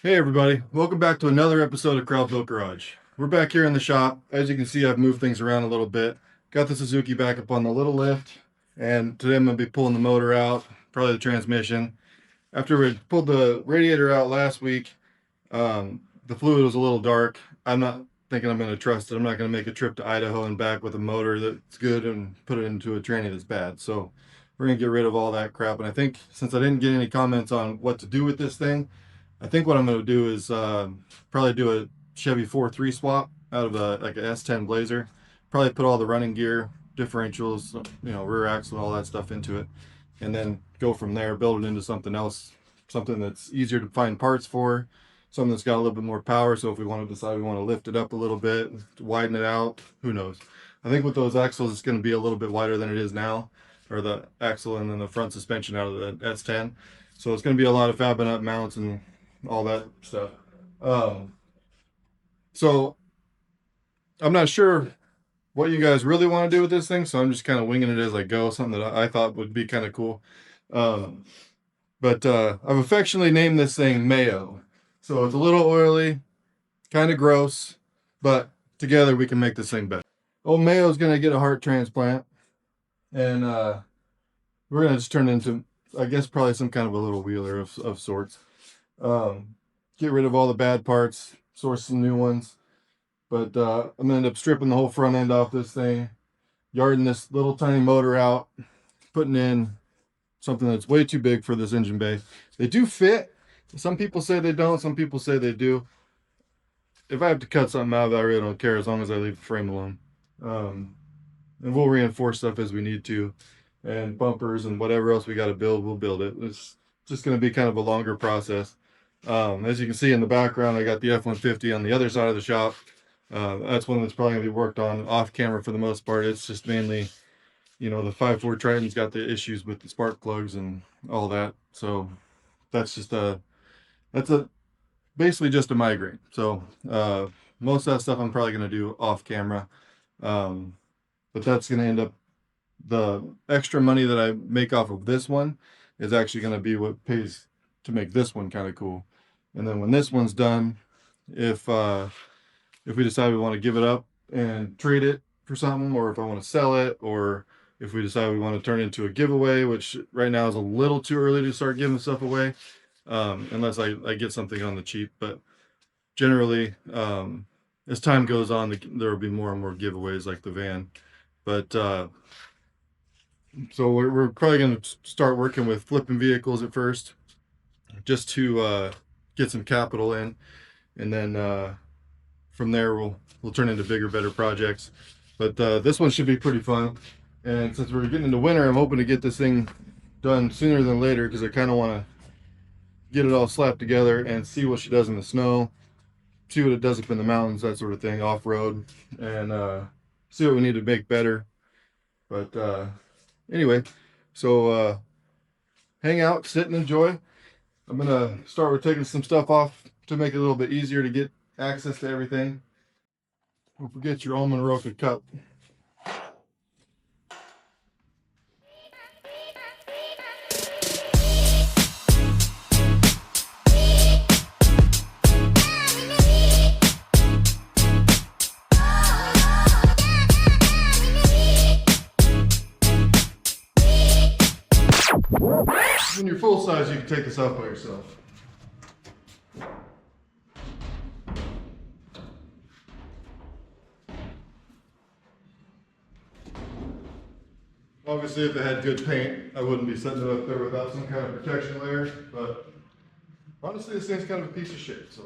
Hey everybody, welcome back to another episode of Crowd Built Garage. We're back here in the shop. As you can see, I've moved things around a little bit. Got the Suzuki back up on the little lift, and today I'm going to be pulling the motor out, probably the transmission. After we pulled the radiator out last week, the fluid was a little dark. I'm not thinking I'm going to trust it. I'm not going to make a trip to Idaho and back with a motor that's good and put it into a tranny that's bad. So we're going to get rid of all that crap. And I think since I didn't get any comments on what to do with this thing, I think what I'm going to do is probably do a Chevy 4.3 swap out of like an S10 Blazer. Probably put all the running gear, differentials, rear axle, all that stuff into it, and then go from there, build it into something else, something that's easier to find parts for, something that's got a little bit more power. So if we want to decide we want to lift it up a little bit, widen it out, who knows. I think with those axles, it's going to be a little bit wider than it is now, or the axle and then the front suspension out of the S10. So it's going to be a lot of fabbing up mounts and all that stuff. So I'm not sure what you guys really want to do with this thing, so I'm just kind of winging it as I go, something that I thought would be kind of cool. But I've affectionately named this thing Mayo. So it's a little oily, kind of gross, but together we can make this thing better. Old Mayo's going to get a heart transplant, and we're going to just turn it into, I guess, probably some kind of a little wheeler of sorts. Get rid of all the bad parts, source some new ones. But I'm gonna end up stripping the whole front end off this thing, yarding this little tiny motor out, putting in something that's way too big for this engine bay. They do fit. Some people say they don't, some people say they do. If I have to cut something out of that, I really don't care, as long as I leave the frame alone. And we'll reinforce stuff as we need to, and bumpers and whatever else we got to build, we'll build it. It's just going to be kind of a longer process. As you can see in the background, I got the F-150 on the other side of the shop. That's one that's probably going to be worked on off camera for the most part. It's just mainly, the 5.4 Triton's got the issues with the spark plugs and all that. So that's just basically just a migraine. So most of that stuff I'm probably going to do off camera. But that's going to end up, the extra money that I make off of this one is actually going to be what pays to make this one kind of cool. And then when this one's done, if we decide we want to give it up and trade it for something, or if I want to sell it, or if we decide we want to turn it into a giveaway, which right now is a little too early to start giving stuff away, unless I get something on the cheap. But generally, as time goes on, there will be more and more giveaways like the van. But so we're probably going to start working with flipping vehicles at first, just to get some capital in, and then from there we'll turn into bigger, better projects. But this one should be pretty fun, and since we're getting into winter, I'm hoping to get this thing done sooner than later, because I kind of want to get it all slapped together and see what she does in the snow, see what it does up in the mountains, that sort of thing, off-road, and see what we need to make better. But anyway, so hang out, sit and enjoy. I'm gonna start with taking some stuff off to make it a little bit easier to get access to everything. Don't forget your almond roca cup. When you're full size, you can take this off by yourself. Obviously, if it had good paint, I wouldn't be setting it up there without some kind of protection layer, but honestly, this thing's kind of a piece of shit, so.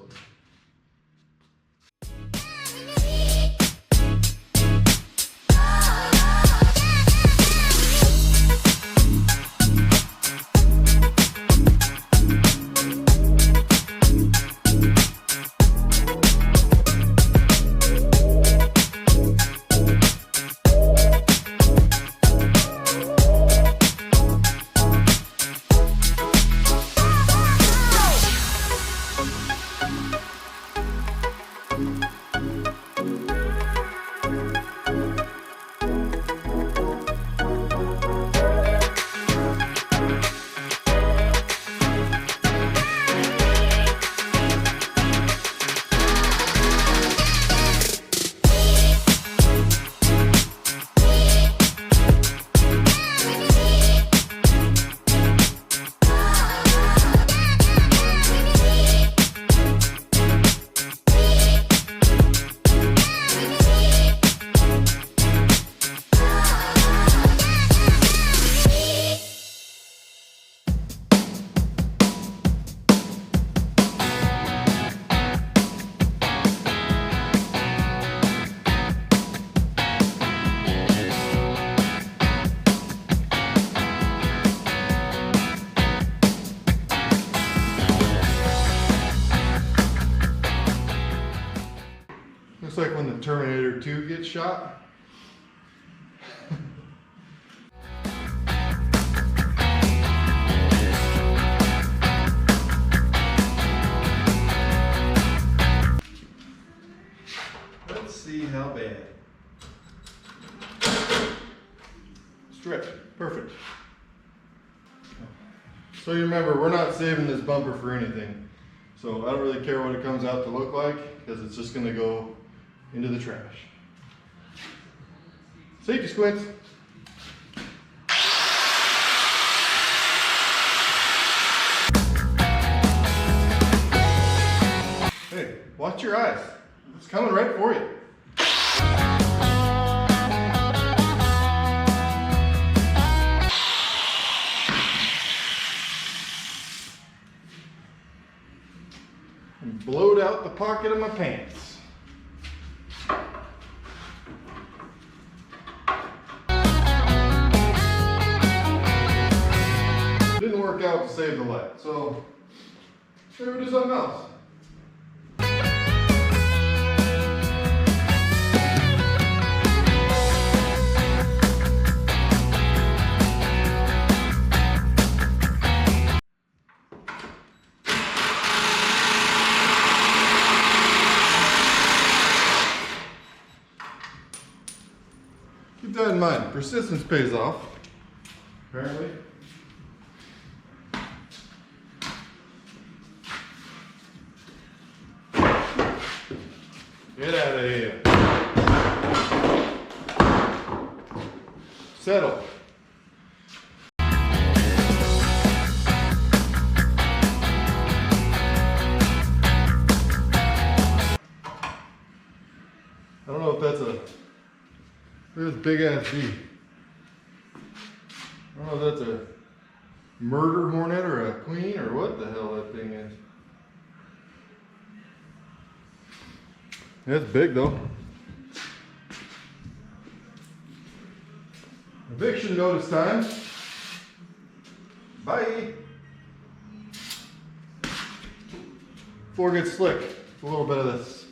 2 gets shot. Let's see how bad. Strip, perfect. So you remember, we're not saving this bumper for anything. So I don't really care what it comes out to look like, because it's just gonna go into the trash. Safety squints. Hey, watch your eyes. It's coming right for you. And blowed out the pocket of my pants. Didn't work out to save the light, so maybe we'll do something else. Keep that in mind. Persistence pays off, apparently. Get out of here. Settle. I don't know if that's a, look at this big ass bee. I don't know if that's a murder hornet or a queen or what the hell that thing is. It's big though. Eviction notice time. Bye. Floor gets slick. A little bit of this.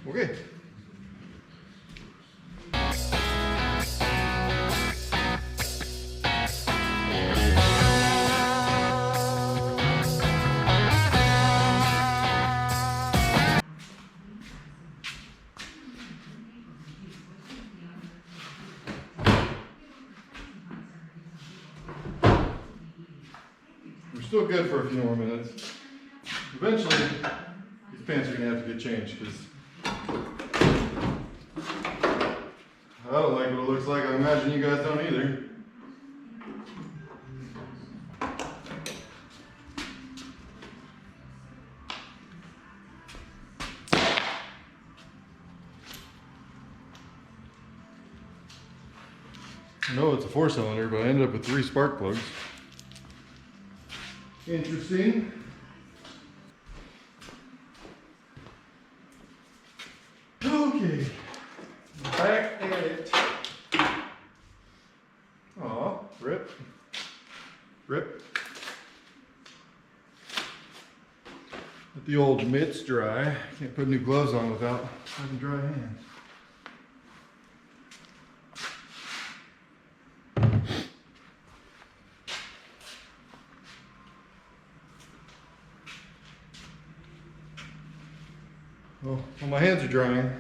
Okay. We're still good for a few more minutes. Eventually, these pants are gonna have to get changed because I don't like what it looks like. I imagine you guys don't either. I know it's a 4-cylinder, but I ended up with 3 spark plugs. Interesting. Okay. Back at it. Aw, rip. Rip. Let the old mitts dry. Can't put new gloves on without having dry hands. Well, while my hands are drying,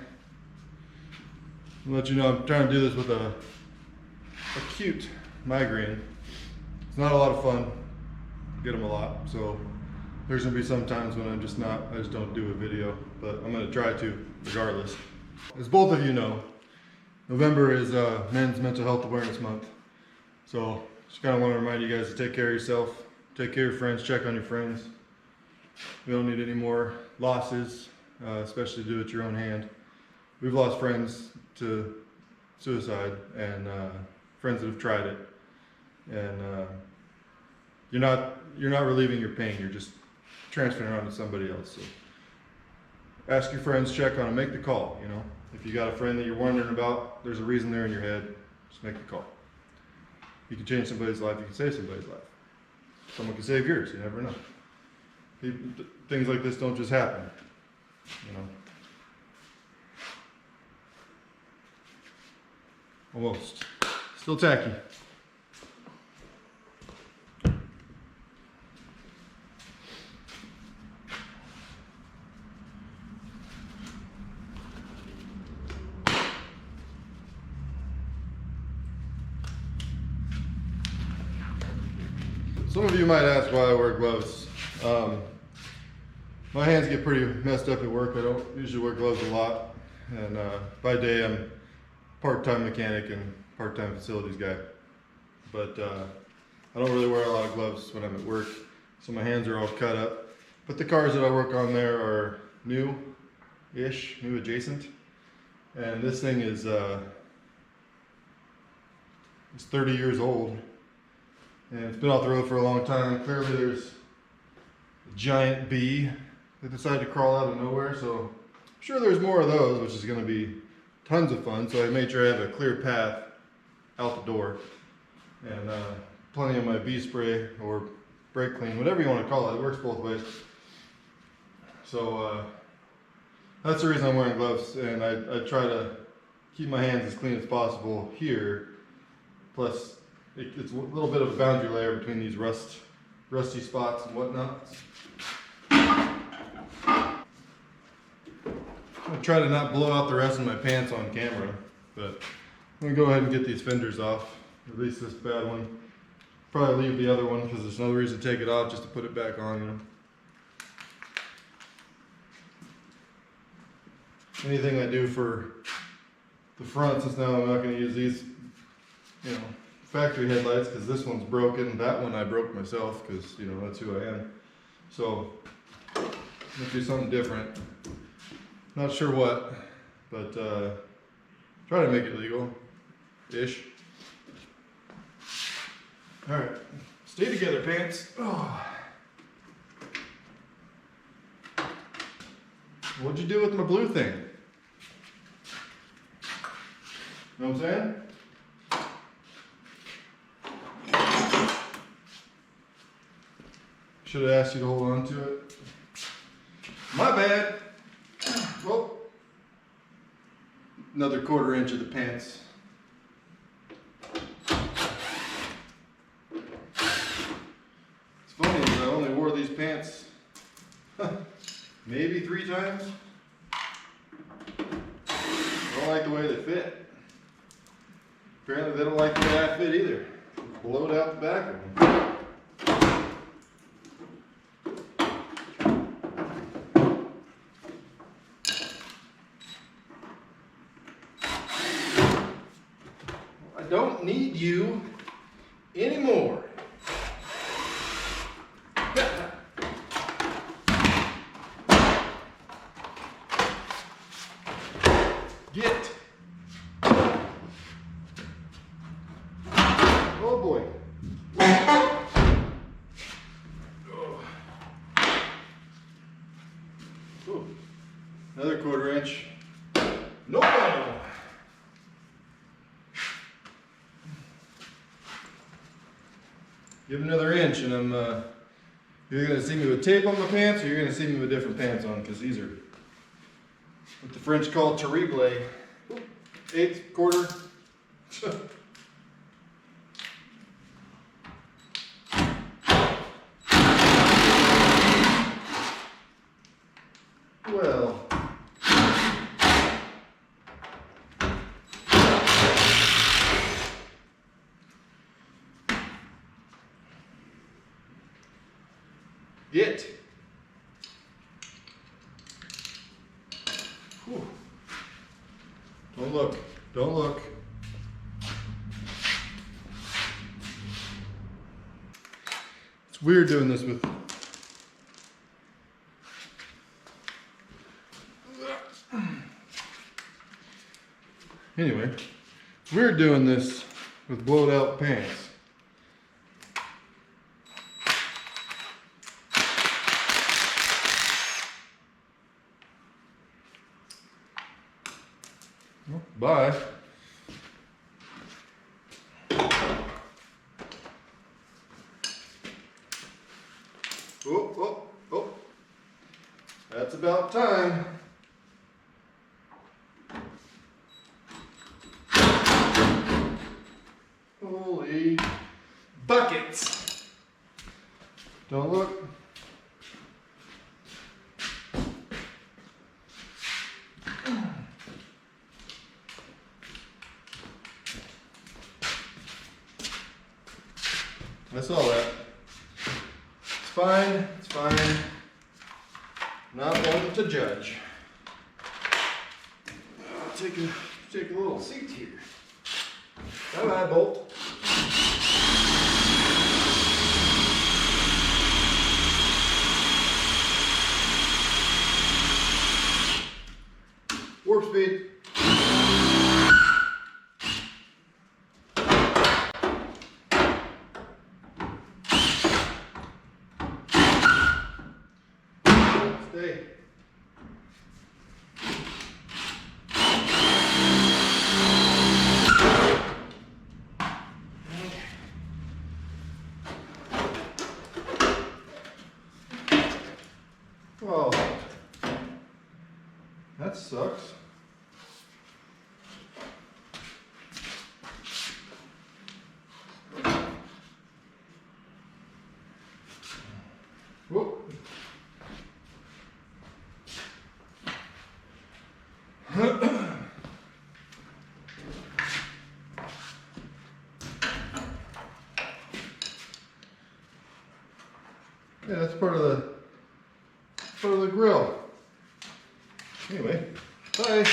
I'll let you know I'm trying to do this with a acute migraine. It's not a lot of fun. I get them a lot, so there's gonna be some times when I just don't do a video, but I'm gonna try to regardless. As both of you know, November is Men's Mental Health Awareness Month. So just kind of want to remind you guys to take care of yourself, take care of your friends, check on your friends. We don't need any more losses, especially to do it with your own hand. We've lost friends to suicide and friends that have tried it. And you're not relieving your pain, you're just transferring it on to somebody else. So ask your friends, check on them, make the call, you know. If you got a friend that you're wondering about, there's a reason they're in your head, just make the call. You can change somebody's life, you can save somebody's life. Someone can save yours, you never know. Things like this don't just happen, you know. Almost. Still tacky. Some of you might ask why I wear gloves. My hands get pretty messed up at work. I don't usually wear gloves a lot. And by day I'm part-time mechanic and part-time facilities guy. But I don't really wear a lot of gloves when I'm at work. So my hands are all cut up. But the cars that I work on there are new-ish, new adjacent. And this thing is it's 30 years old. And it's been off the road for a long time. Clearly there's a giant bee that decided to crawl out of nowhere. So I'm sure there's more of those, which is going to be tons of fun. So I made sure I have a clear path out the door. And plenty of my bee spray or brake clean, whatever you want to call it. It works both ways. So that's the reason I'm wearing gloves. And I try to keep my hands as clean as possible here. Plus, it's a little bit of a boundary layer between these rusty spots and whatnot. I'm gonna try to not blow out the rest of my pants on camera, but I'm gonna go ahead and get these fenders off, at least this bad one. Probably leave the other one because there's no reason to take it off, just to put it back on, you know. Anything I do for the front, since now I'm not gonna use these, you know, factory headlights, because this one's broken. That one I broke myself because, you know, that's who I am. So let's do something different. Not sure what, but try to make it legal-ish. All right, stay together, pants. Oh. What'd you do with my blue thing? You know what I'm saying? Should have asked you to hold on to it. My bad. Well, another 1/4 inch of the pants. It's funny, I only wore these pants maybe 3 times. I don't like the way they fit. Apparently they don't like the way I fit either. Blowed out the back of them. I don't need you anymore. Get. Oh boy. Ooh. Another 1/4 inch. No problem. Give another inch and I'm you're gonna see me with tape on my pants, or you're gonna see me with different pants on, because these are what the French call terrible. 1/8, 1/4. Well, get. Whew. Don't look. Don't look. It's weird doing this with. Anyway, it's weird doing this with blowed out pants. Bye. Oh, oh, oh. That's about time. Holy buckets. Don't look. I saw that. It's fine, it's fine. Not one to judge. I'll take a little seat here. Bye-bye, Bolt. Warp speed. Stay. Oh, that sucks. Whoop. Yeah, that's part of the grill. Anyway, bye.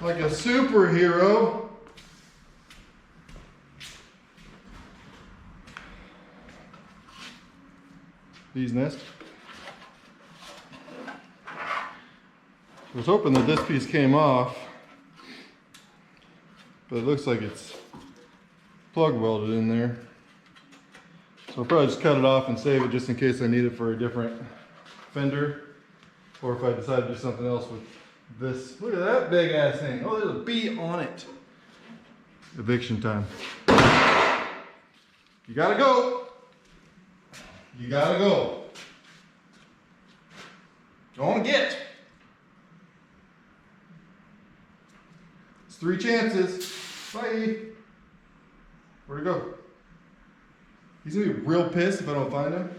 Like a superhero. Bee's nest. I was hoping that this piece came off, but it looks like it's plug welded in there. So I'll probably just cut it off and save it just in case I need it for a different fender, or if I decide to do something else with this. Look at that big ass thing. Oh, there's a bee on it. Eviction time. You gotta go. You gotta go. Go and get. It's 3 chances. Bye. Where'd it go? He's gonna be real pissed if I don't find him.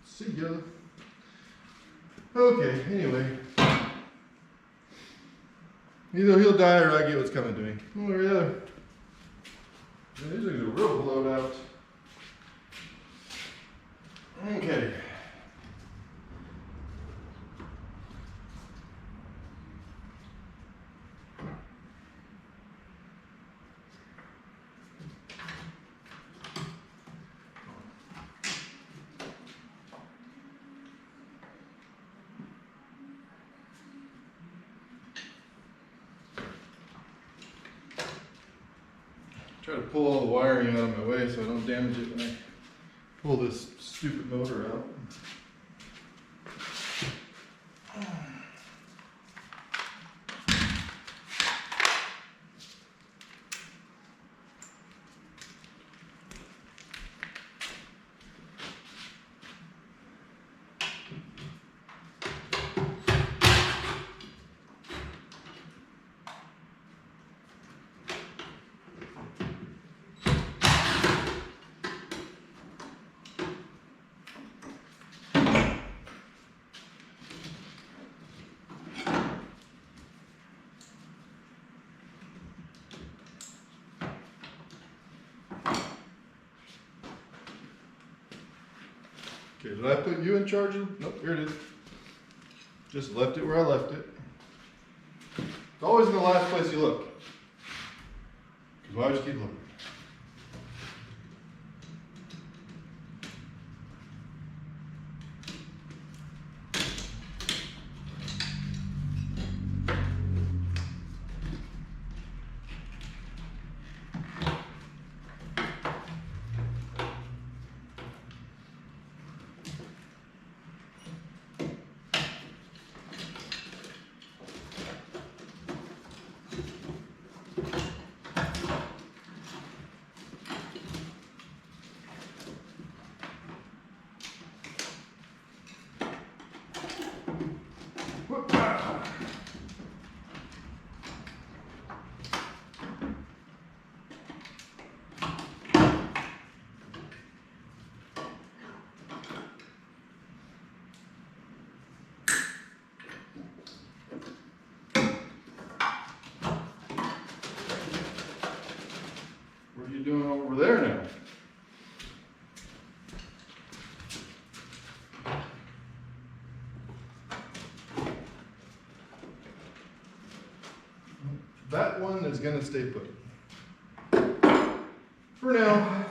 See ya. Okay, anyway. Either he'll die or I get what's coming to me. One or the other. These things are real blowed out. Okay. Try to pull all the wiring out of my way so I don't damage it when I pull this stupid motor out. Okay, did I put you in charge of? Nope, here it is. Just left it where I left it. It's always in the last place you look. Because why would you keep looking? What are you doing over there now? That one is going to stay put. For now.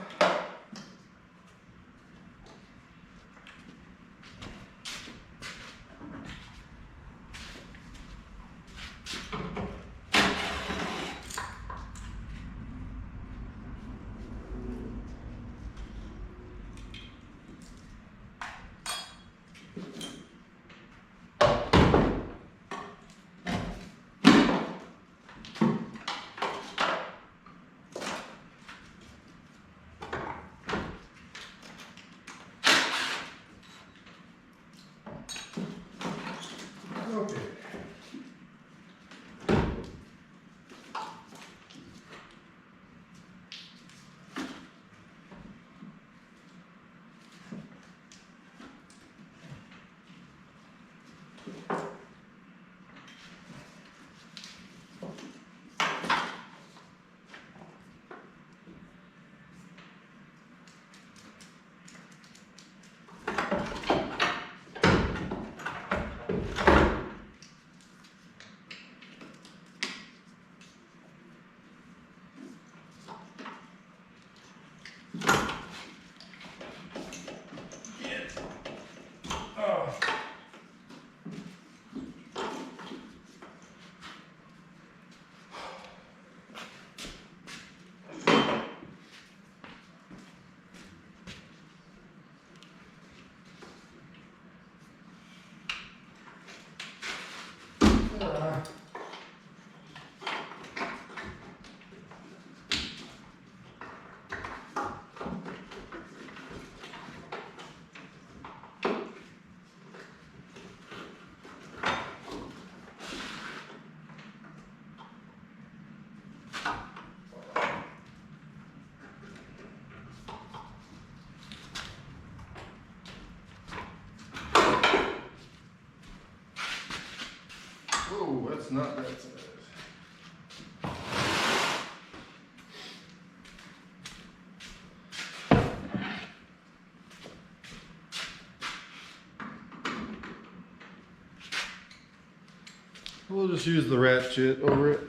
Okay. Whoa, that's not that size. We'll just use the ratchet over it.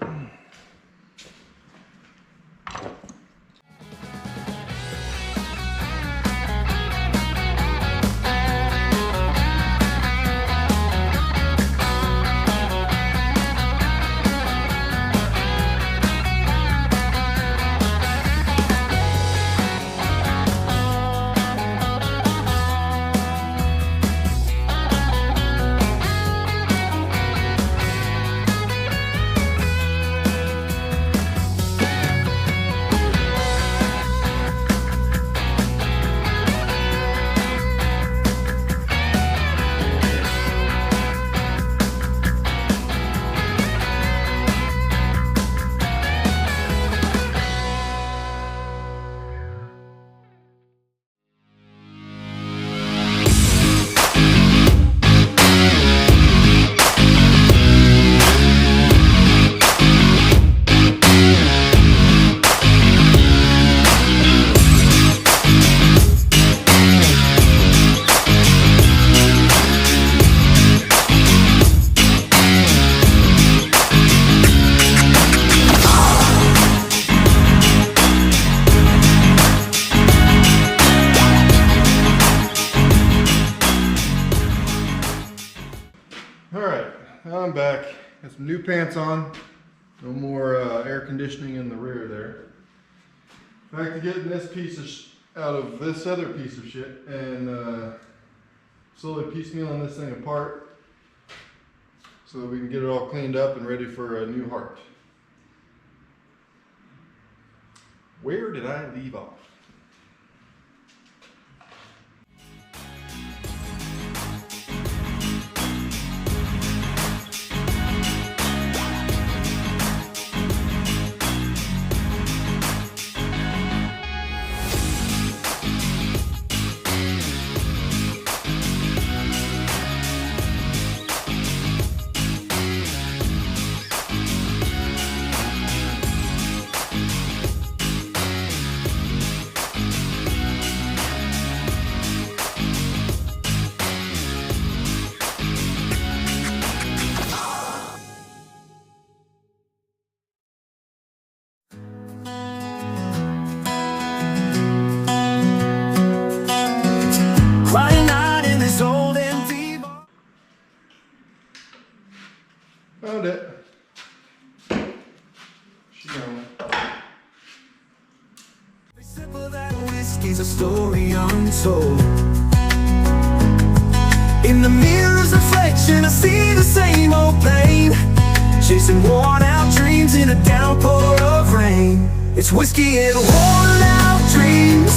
I'm back. Got some new pants on. No more air conditioning in the rear there. Back to getting this piece of out of this other piece of shit and slowly piecemealing this thing apart so that we can get it all cleaned up and ready for a new heart. Where did I leave off? Found it. She gone. Simple that whiskey's a story untold. In the mirror's reflection, I see the same old plane, chasing worn-out dreams in a downpour of rain. It's whiskey and worn-out dreams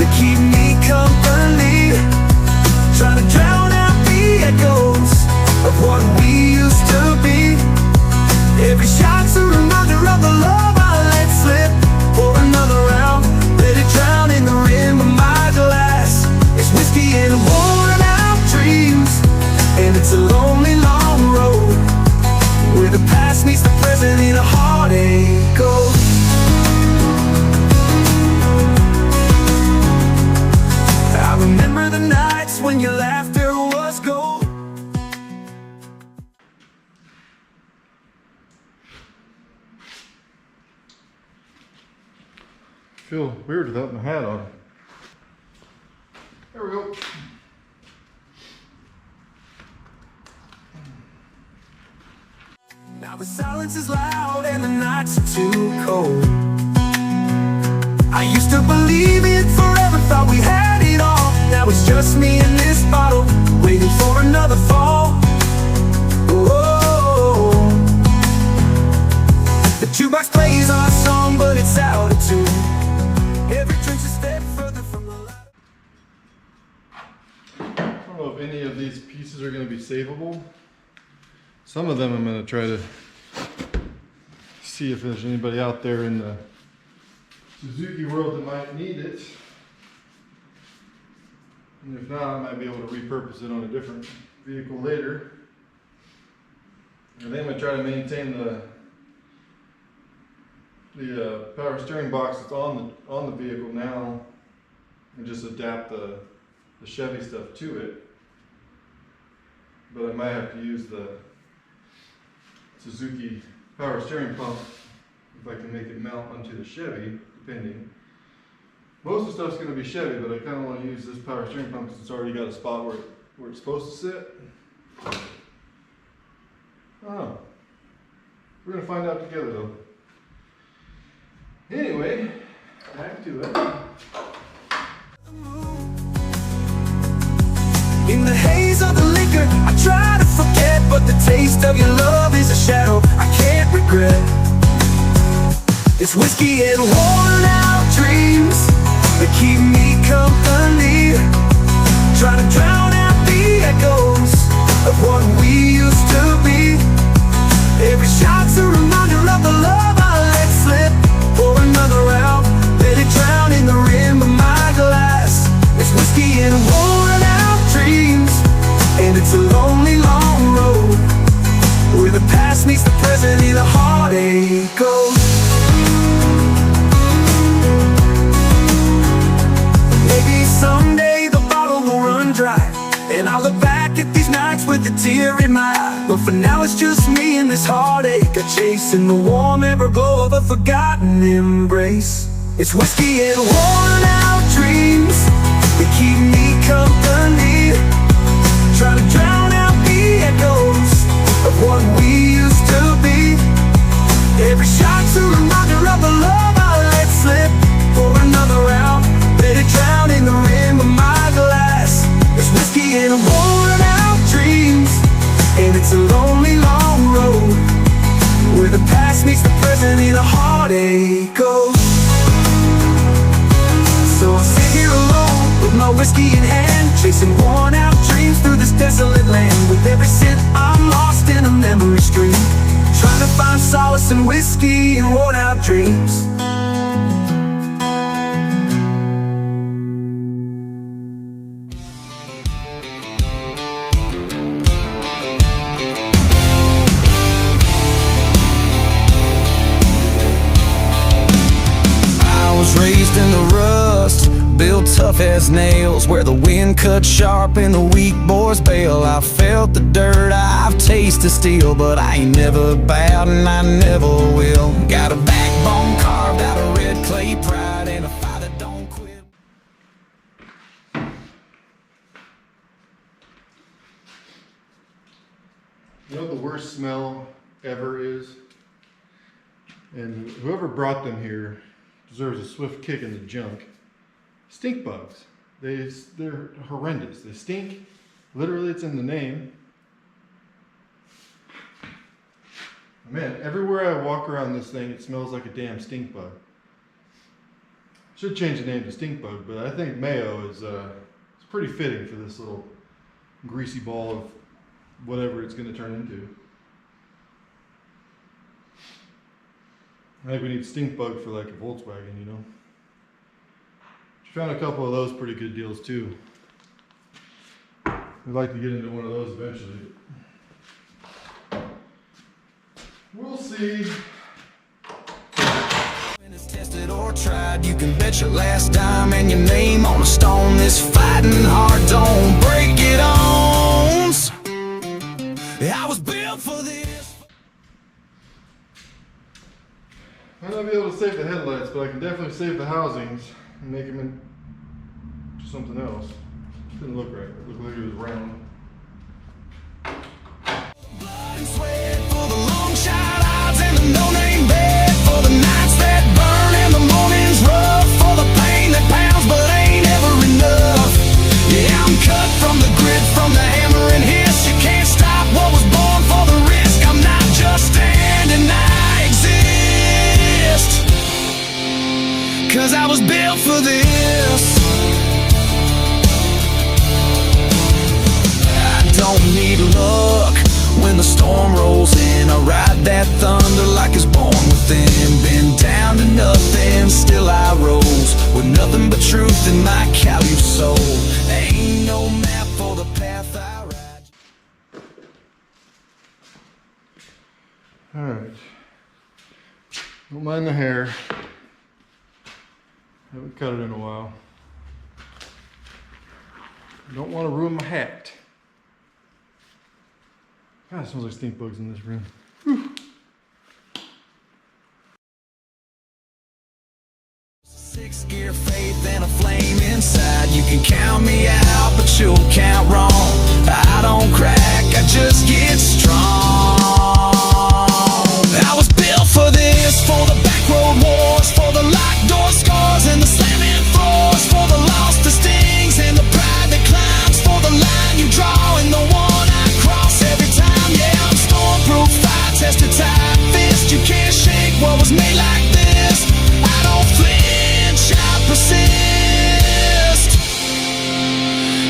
that keep me company, trying to drown out the echoes of what we used to be. Every shot's a reminder of the love I let slip. Pour another round, let it drown in the rim of my glass. It's whiskey and worn out dreams, and it's a lonely, long road where the past meets the present in a heartache goes. I remember the nights when your laughter was gold. Feel weird without my hat on. There we go. Now the silence is loud and the nights are too cold. I used to believe it forever, thought we had it all. Now it's just me and this bottle, waiting for another fall. Whoa. The jukebox plays our song, but it's out of tune. Every drink's a step further from the light. I don't know if any of these pieces are going to be savable. Some of them I'm going to try to see if there's anybody out there in the Suzuki world that might need it. And if not, I might be able to repurpose it on a different vehicle later. And then I'm going to try to maintain the power steering box that's on the vehicle now and just adapt the Chevy stuff to it. But I might have to use the Suzuki power steering pump if I can make it mount onto the Chevy, depending. Most of the stuff's going to be Chevy, but I kind of want to use this power steering pump because it's already got a spot where it's supposed to sit. I don't know. We're going to find out together though. Anyway, back to it. In the haze of the liquor, I try to forget, but the taste of your love is a shadow I can't regret. It's whiskey and worn out dreams that keep me company, trying to drown out the echoes of what we used to be. Every shot's a reminder of the love I let slip. Pour another round, let it drown in the rim of my glass. It's whiskey and worn out dreams, and it's a lonely, long road where the past meets the present in a heartache goes. Maybe someday the bottle will run dry, and I'll look back at these nights with a tear in my eye. But for now it's just me and this heartache, chasing the warm everglow of a forgotten embrace. It's whiskey and worn out dreams that keep me company, trying to drown out the echoes of he goes. So I sit here alone with my whiskey in hand, chasing worn out dreams through this desolate land. With every cent I'm lost in a memory stream, trying to find solace in whiskey and worn out dreams. Raised in the rust, built tough as nails, where the wind cut sharp and the weak boys bail. I felt the dirt, I've tasted steel, but I ain't never bowed and I never will. Got a backbone carved out of red clay pride and a fight that don't quit. You know what the worst smell ever is? And whoever brought them here deserves a swift kick in the junk. Stink bugs. They're horrendous. They stink. Literally, it's in the name. Man, everywhere I walk around this thing, it smells like a damn stink bug. Should change the name to stink bug, but I think Mayo is it's pretty fitting for this little greasy ball of whatever it's going to turn into. I think we need stink bug for like a Volkswagen, you know. Found a couple of those pretty good deals too. We'd like to get into one of those eventually. We'll see. When it's tested or tried, you can bet your last dime and your name on a stone. This fighting heart don't break it owns. I was built for this. I might not be able to save the headlights, but I can definitely save the housings and make them into something else. Didn't look right. It looked like it was round. Blood and sweat for the long shot odds and the no-name bed, for the nights that burn and the mornings rough, for the pain that pounds but ain't ever enough. Yeah, I'm cut from the grit, from the hammer and hiss. You can't stop what was born for the risk. I'm not just standing, I exist, 'cause I was built for this. I don't need luck when the storm rolls in. I ride that thunder like it's born within. Been down to nothing, still I rose, with nothing but truth in my callous soul. Ain't no map for the path I ride. Alright. Don't mind the hair. Haven't cut it in a while. Don't want to ruin my hat. God, it smells like stink bugs in this room. Whew. Sixth gear faith and a flame inside. You can count me out, but you'll count wrong. I don't crack, I just get strong. I was built for this, for the back road wars, for the locked door scars and the slamming floors, for the loss that stings and the pride that climbs, for the line you draw and the one I cross every time. Yeah, I'm stormproof, fire-tested, tight fist. You can't shake what was made like this. I don't flinch, I persist,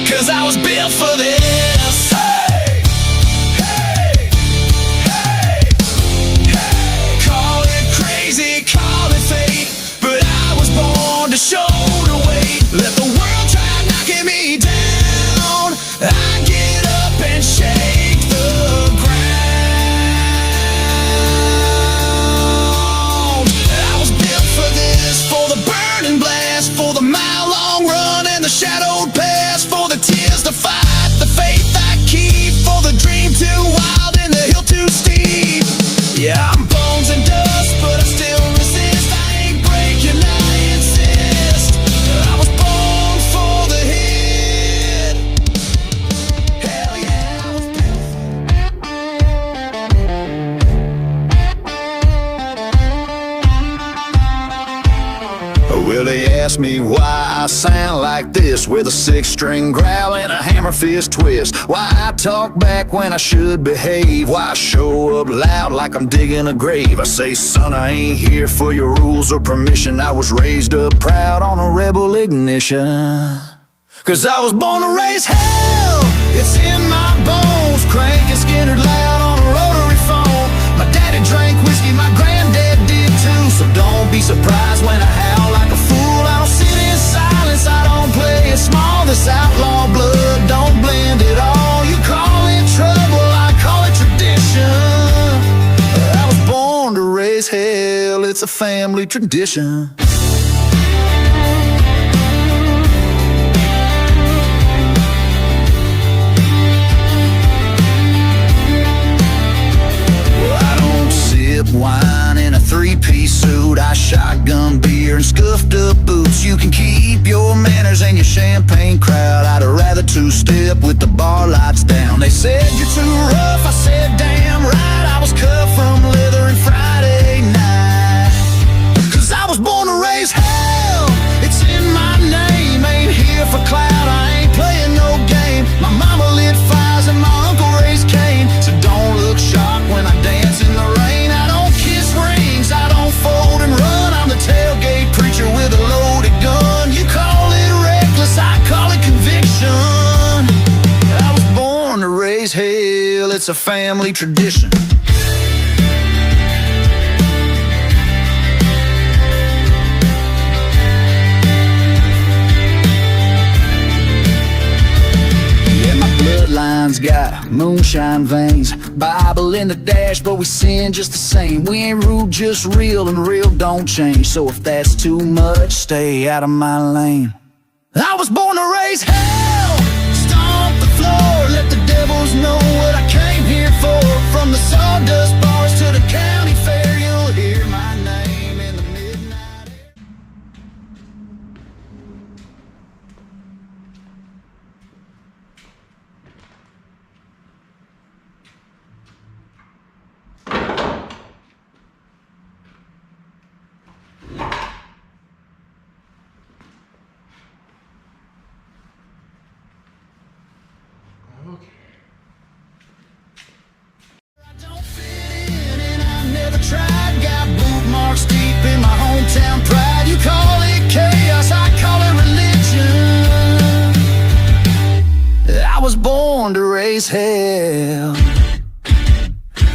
'cause I was built for this. Hey, hey, hey, hey. Call it crazy, call it fate, but I was born to shoulder weight. Let the world try knocking me down, I get up and shake the ground. I was built for this, for the burning blast, for the mile-long run and the shadowed past, for the tears to fight, the faith I keep, for the dream too wild and the hill too steep. Yeah, I'm bones and dust, but I still resist. I ain't breaking, I insist. I was born ask me why I sound like this, with a six-string growl and a hammer fist twist. Why I talk back when I should behave. Why I show up loud like I'm digging a grave. I say, son, I ain't here for your rules or permission. I was raised up proud on a rebel ignition. 'Cause I was born to raise hell, it's in my bones. Cranking Skinner loud on a rotary phone. My daddy drank whiskey, my granddad did too. So don't be surprised when I howl like a fool. I don't sit in silence, I don't play it small. This outlaw blood don't blend at all. You call it trouble, I call it tradition. I was born to raise hell, it's a family tradition. Wine in a three-piece suit, I shotgun beer and scuffed up boots. You can keep your manners and your champagne crowd. I'd rather two-step with the bar lights down. They said you're too rough, I said damn right. I was cut from leather and Friday night. 'Cause I was born to raise hell, it's in my name. Ain't here for clout, I ain't playing no game. My mama lit fires and my uncle raised Cain. So don't look shocked when I dance in the rain. I don't fold and run, I'm the tailgate preacher with a loaded gun. You call it reckless, I call it conviction. I was born to raise hell, it's a family tradition. Bloodline's got moonshine veins, Bible in the dash, but we sin just the same. We ain't rude, just real, and real don't change. So if that's too much, stay out of my lane. I was born to raise hell, stomp the floor, let the devils know what I came here for. From the sawdust bars to the county fair, you'll hear my name in the midnight air. Tried, got boot marks deep in my hometown pride. You call it chaos, I call it religion. I was born to raise hell,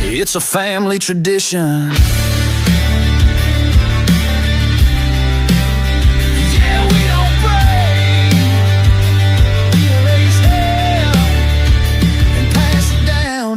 it's a family tradition. Yeah, we don't break, we raise hell and pass it down.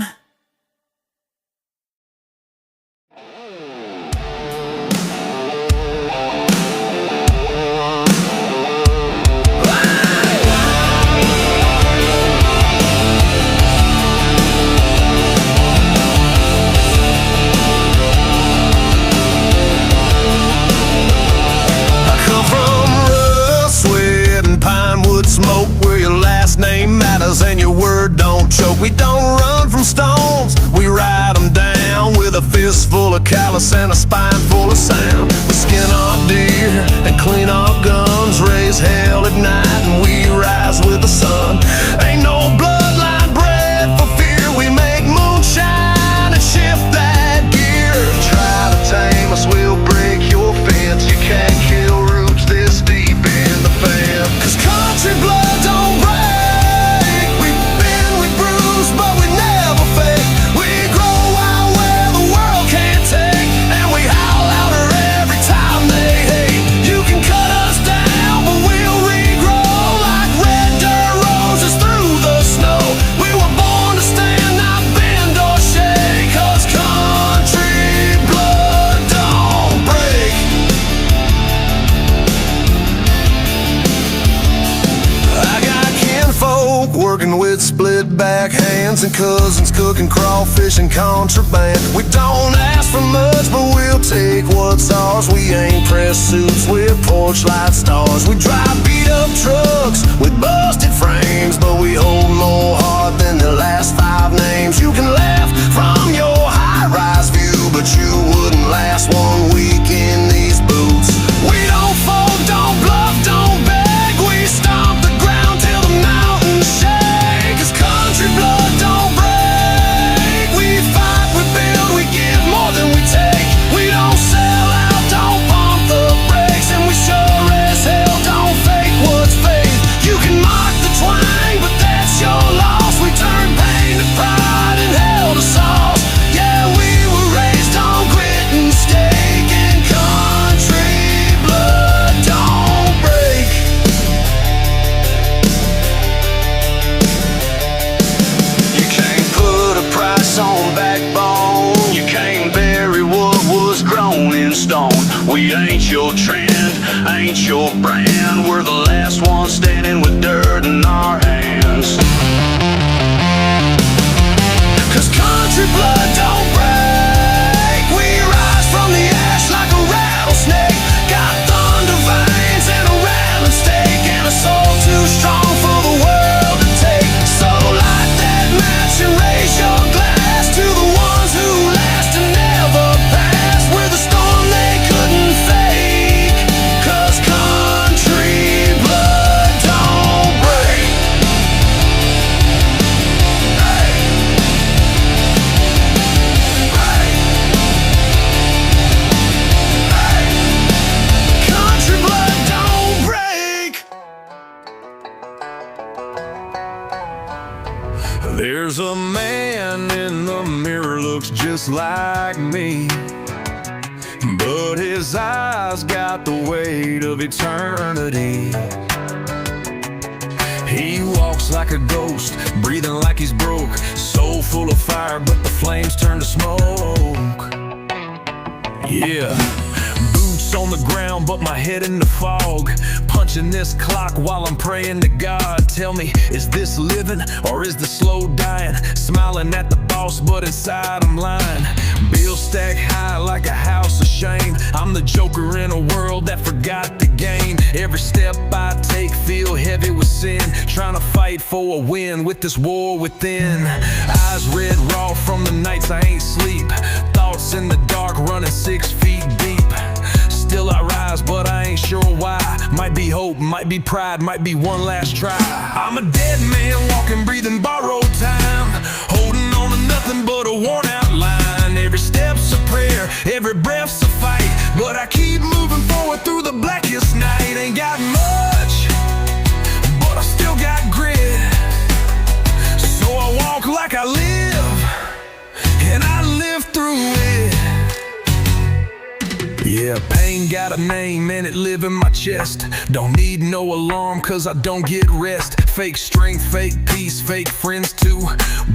And your word don't choke. We don't run from stones, we ride them down with a fist full of callous and a spine full of sound. We skin our deer and clean our guns, raise hell at night and we rise with the sun. Ain't no bloodline bred for fear, we make moonshine and shift that gear. Try to tame us, we'll break your fence. You can't kill roots this deep in the fan. 'Cause country blood don't break, but we never fake. We grow out where the world can't take, and we howl louder every time they hate. You can cut us down, but we'll regrow like red dirt roses through the snow. We were born to stand, not bend or shake, 'cause country blood don't break. I got kinfolk working with split back hands and cousins cooking crawfish and contraband. We don't ask for much, but we'll take what's ours. We ain't press suits, we're porch light stars. We drive beat up trucks with busted frames, but we hold more heart than the last 5 names. You can laugh from your high-rise view, but you wouldn't last 1 week in these boots. We don't fold, don't bluff, We ain't your trend, ain't your brand. We're the last ones standing with dirt in our hands. 'Cause country blood don't break. We rise from the ash like a rattlesnake. Got thunder veins and a rattling stake, and a soul too strong for the world to take. So light that match and raise your glass to the ones who last and never pass. We're the storm they couldn't fake, 'cause country blood don't break. Country blood don't break. There's a man in the mirror, looks just like me, but his eyes got the weight of eternity. He walks like a ghost, breathing like he's broke, soul full of fire, but the flames turn to smoke. Yeah, boots on the ground, but my head in the fog, punching this clock while I'm praying to God. Tell me, is this living or is this slow dying? Smiling at the boss, but inside I'm lying. Bills stack high like a house of shame. I'm the joker in a world that forgot the game. Every step I take feel heavy with sin, trying to fight for a win with this war within. Eyes red raw from the nights I ain't sleep, thoughts in the dark running 6 feet deep. Still I rise, but I ain't sure why. Might be hope, might be pride, might be one last try. I'm a dead man walking, breathing borrowed time, holding on to nothing but a worn out line. Every step's a prayer, every breath's a fight, but I keep moving forward through the blackest night. Ain't got much, but I still got grit, so I walk like I live, and I live through it. Yeah, pain got a name and it live in my chest. Don't need no alarm 'cause I don't get rest. Fake strength, fake peace, fake friends too,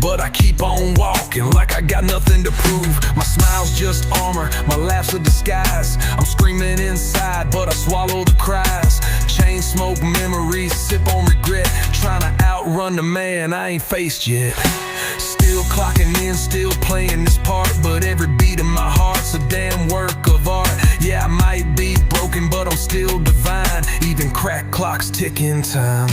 but I keep on walking like I got nothing to prove. My smile's just armor, my laugh's a disguise. I'm screaming inside, but I swallow the cries. Chain smoke memories, sip on regret, trying to outrun the man I ain't faced yet. Still clocking in, still playing this part, but every beat in my heart's a damn work of art. Yeah, I might be broken, but I'm still divine. Even crack clocks ticking time.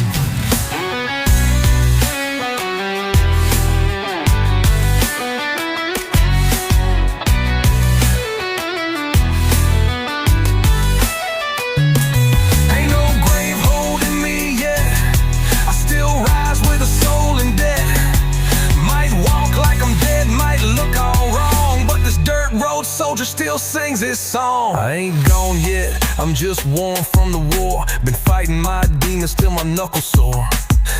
Ain't no grave holding me yet. I still rise with a soul in debt. Might walk like I'm dead, might look all wrong, but this dirt road soldier still sings his song. I ain't gone yet, I'm just worn from the war. Been fighting my demons till my knuckles sore.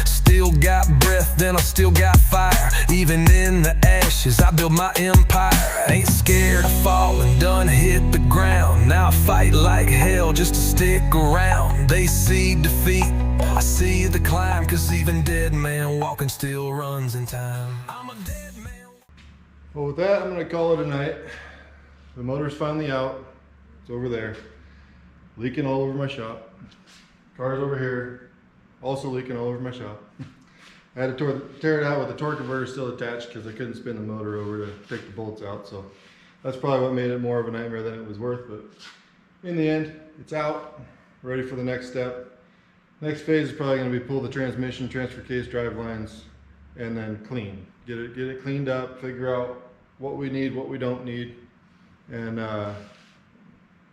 Still got breath, then I still got fire. Even in the ashes, I build my empire. Ain't scared of falling, done hit the ground. Now I fight like hell just to stick around. They see defeat, I see the climb, 'cause even dead man walking still runs in time. I'm a dead man. Well, with that, I'm going to call it a night. The motor's finally out. It's over there, leaking all over my shop. Car's over here, also leaking all over my shop. I had to tear it out with the torque converter still attached because I couldn't spin the motor over to take the bolts out. So that's probably what made it more of a nightmare than it was worth. But in the end, it's out, ready for the next step. Next phase is probably going to be pull the transmission, transfer case, drive lines, and then clean. Get it cleaned up, figure out what we need, what we don't need, and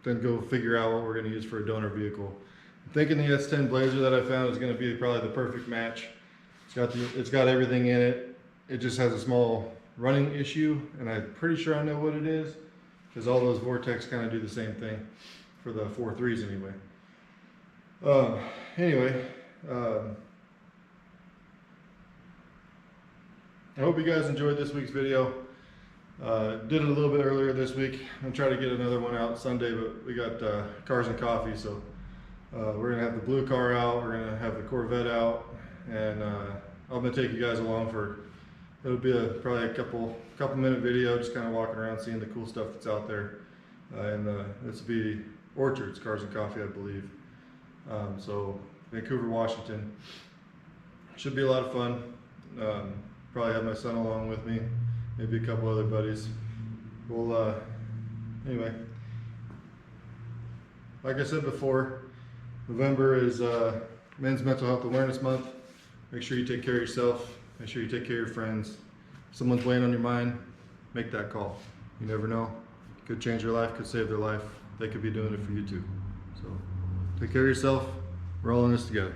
then go figure out what we're going to use for a donor vehicle. I'm thinking the S10 Blazer that I found is going to be probably the perfect match. It's got everything in it. It just has a small running issue, and I'm pretty sure I know what it is, because all those Vortex kind of do the same thing for the 4.3s anyway. I hope you guys enjoyed this week's video. Did it a little bit earlier this week. I'm gonna try to get another one out Sunday, but we got cars and coffee, so we're gonna have the blue car out, we're gonna have the Corvette out, and I'm gonna take you guys along for, it'll be probably a couple minute video, just kind of walking around seeing the cool stuff that's out there. and this will be Orchards, Cars and Coffee, I believe. So Vancouver, Washington. Should be a lot of fun. Probably have my son along with me, maybe a couple other buddies. We'll anyway, like I said before, November is Men's Mental Health Awareness Month. Make sure you take care of yourself. Make sure you take care of your friends. If someone's weighing on your mind, make that call. You never know. It could change your life, could save their life. They could be doing it for you too. So take care of yourself. We're all in this together.